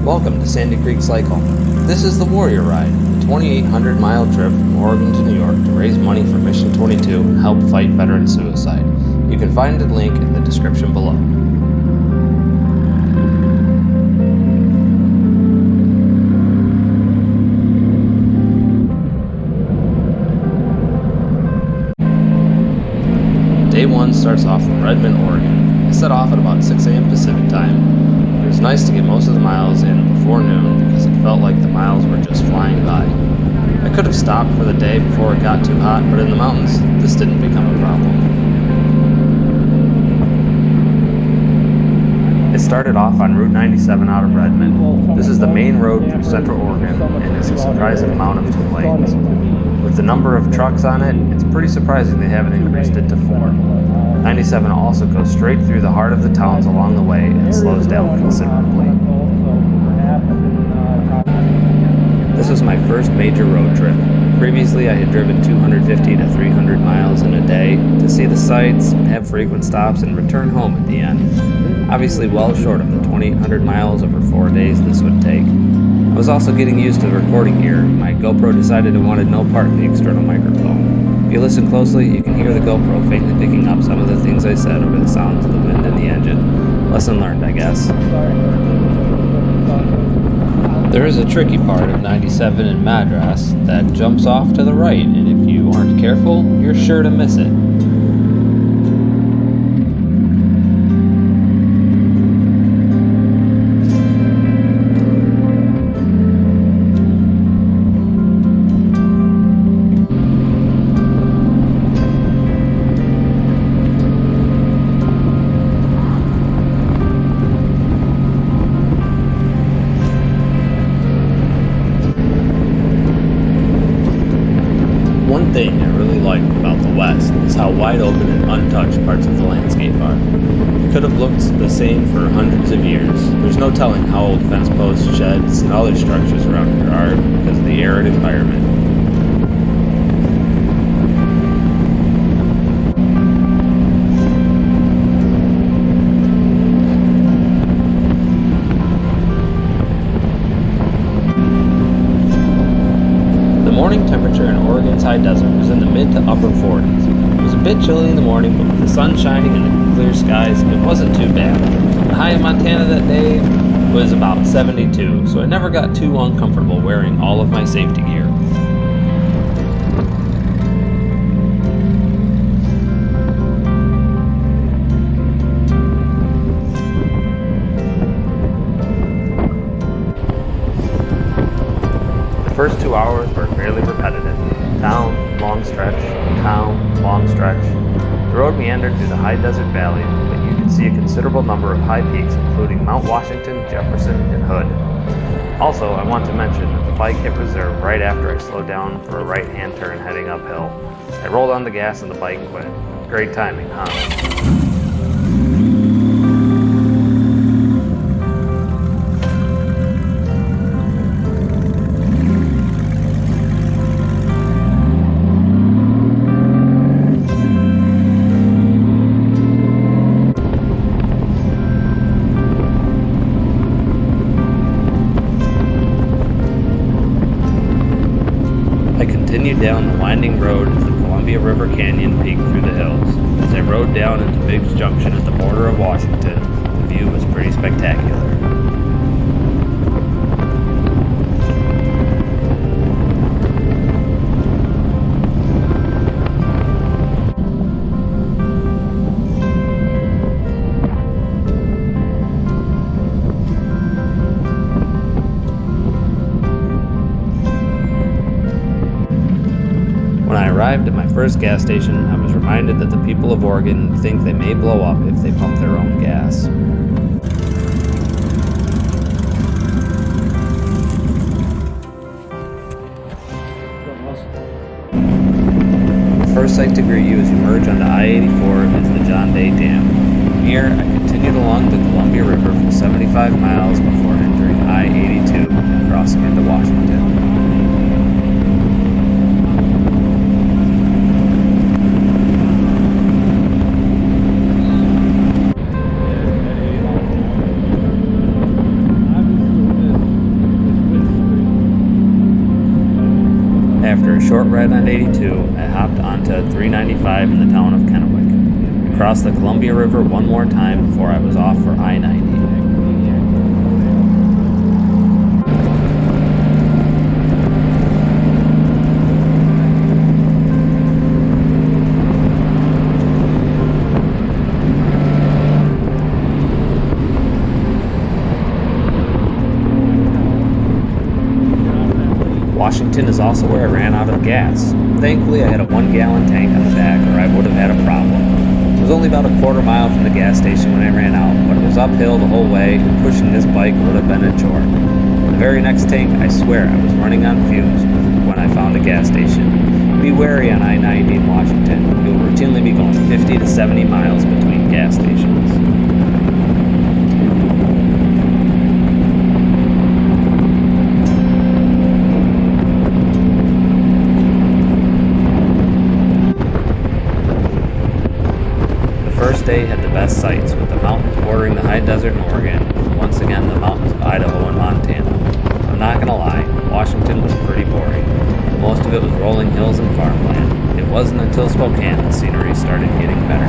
Welcome to Sandy Creek Cycle. This is the Warrior Ride, a 2,800-mile trip from Oregon to New York to raise money for Mission 22 and help fight veteran suicide. You can find the link in the description below. Day 1 starts off from Redmond, Oregon. I set off at about 6 a.m. Pacific time. It was nice to get most of the miles in before noon because it felt like the miles were just flying by. I could have stopped for the day before it got too hot, but in the mountains, this didn't become a problem. It started off on Route 97 out of Redmond. This is the main road through central Oregon and is a surprising amount of 2 lanes. With the number of trucks on it, it's pretty surprising they haven't increased it to 4. 97 also goes straight through the heart of the towns along the way and slows down considerably. This was my first major road trip. Previously, I had driven 250 to 300 miles in a day to see the sights, have frequent stops, and return home at the end. Obviously well short of the 2,800 miles over 4 days this would take. I was also getting used to the recording gear. My GoPro decided it wanted no part in the external microphone. If you listen closely, you can hear the GoPro faintly picking up some of the things I said over the sounds of the wind in the engine. Lesson learned, I guess. There is a tricky part of 97 in Madras that jumps off to the right, and if you aren't careful, you're sure to miss it. One thing I really like about the West is how wide open and untouched parts of the landscape are. It could have looked the same for hundreds of years. There's no telling how old fence posts, sheds, and other structures around here are because of the arid environment. The morning temperature in Oregon's high desert was in the mid to upper 40s. It was a bit chilly in the morning, but with the sun shining and the clear skies, it wasn't too bad. The high in Montana that day was about 72, so I never got too uncomfortable wearing all of my safety gear. The first 2 hours were fairly repetitive. Town, long stretch, town, long stretch. The road meandered through the high desert valley, but you could see a considerable number of high peaks, including Mount Washington, Jefferson, and Hood. Also, I want to mention that the bike hit reserve right after I slowed down for a right-hand turn heading uphill. I rolled on the gas and the bike quit. Great timing, huh? I continued down the winding road as the Columbia River Canyon peeked through the hills. As I rode down into Biggs Junction at the border of Washington, the view was pretty spectacular. When I arrived at my first gas station, I was reminded that the people of Oregon think they may blow up if they pump their own gas. The first sight to greet you as you merge onto I-84 is the John Day Dam. From here, I continued along the Columbia River for 75 miles before entering I-82 and crossing into Washington. short ride on 82, I hopped onto 395 in the town of Kennewick. I crossed the Columbia River one more time before I was off for I-90. Washington is also where I ran out of gas. Thankfully, I had a 1-gallon tank on the back or I would have had a problem. It was only about a quarter mile from the gas station when I ran out, but it was uphill the whole way, and pushing this bike would have been a chore. The very next tank, I swear I was running on fumes when I found a gas station. Be wary on I-90 in Washington. You'll routinely be going 50 to 70 miles between gas stations. First day had the best sights, with the mountains bordering the high desert in Oregon, and once again the mountains of Idaho and Montana. I'm not gonna lie, Washington was pretty boring. Most of it was rolling hills and farmland. It wasn't until Spokane the scenery started getting better.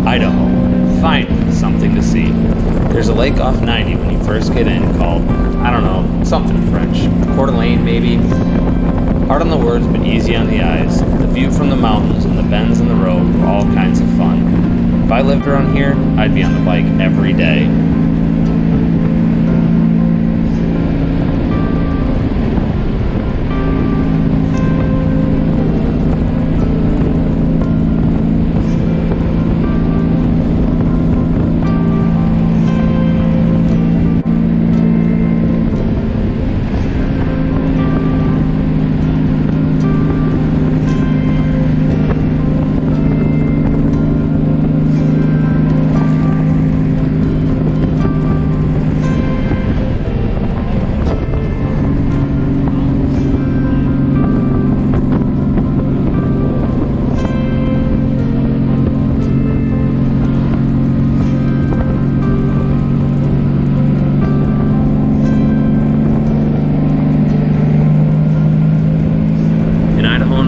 Idaho. Finally, something to see. There's a lake off 90 when you first get in called, I don't know, something French. Coeur d'Alene, maybe? Hard on the words, but easy on the eyes. The view from the mountains and the bends in the road were all kinds of fun. If I lived around here, I'd be on the bike every day.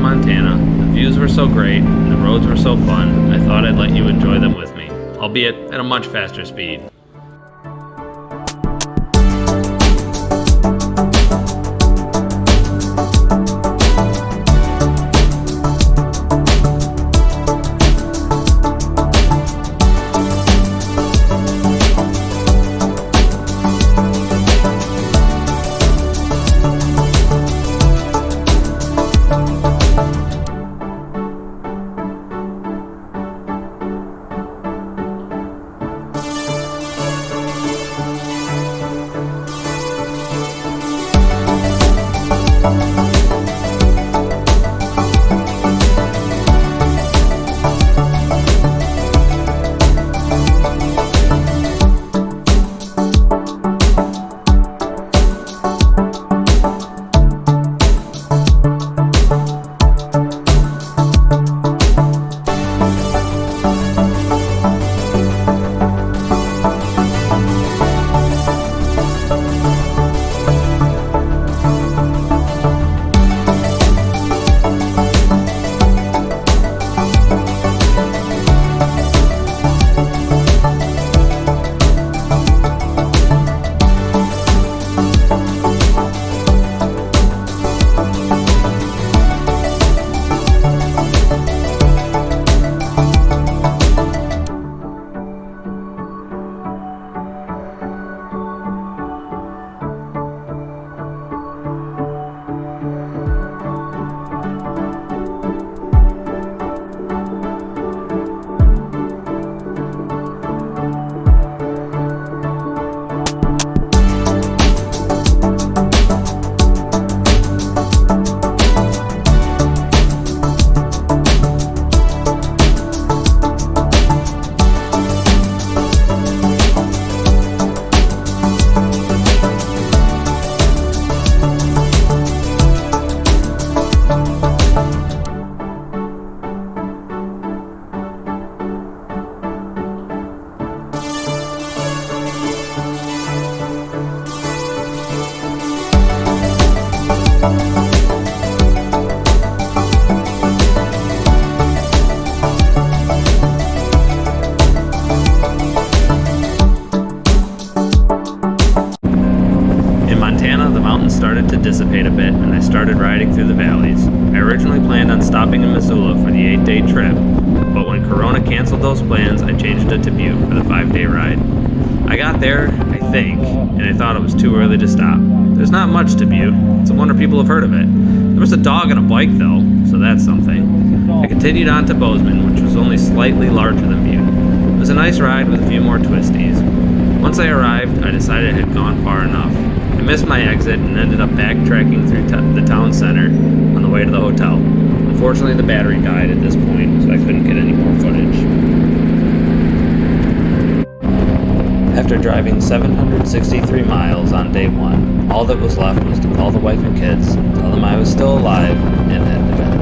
Montana. The views were so great and the roads were so fun, I thought I'd let you enjoy them with me, albeit at a much faster speed. 3-day trip, but when Corona canceled those plans, I changed it to Butte for the 5-day ride. I got there, I think, and I thought it was too early to stop. There's not much to Butte. It's a wonder people have heard of it. There was a dog and a bike though, so that's something. I continued on to Bozeman, which was only slightly larger than Butte. It was a nice ride with a few more twisties. Once I arrived, I decided I had gone far enough. I missed my exit and ended up backtracking through the town center on the way to the hotel. Unfortunately, the battery died at this point, so I couldn't get any more footage. After driving 763 miles on day one, all that was left was to call the wife and kids, tell them I was still alive, and head to bed.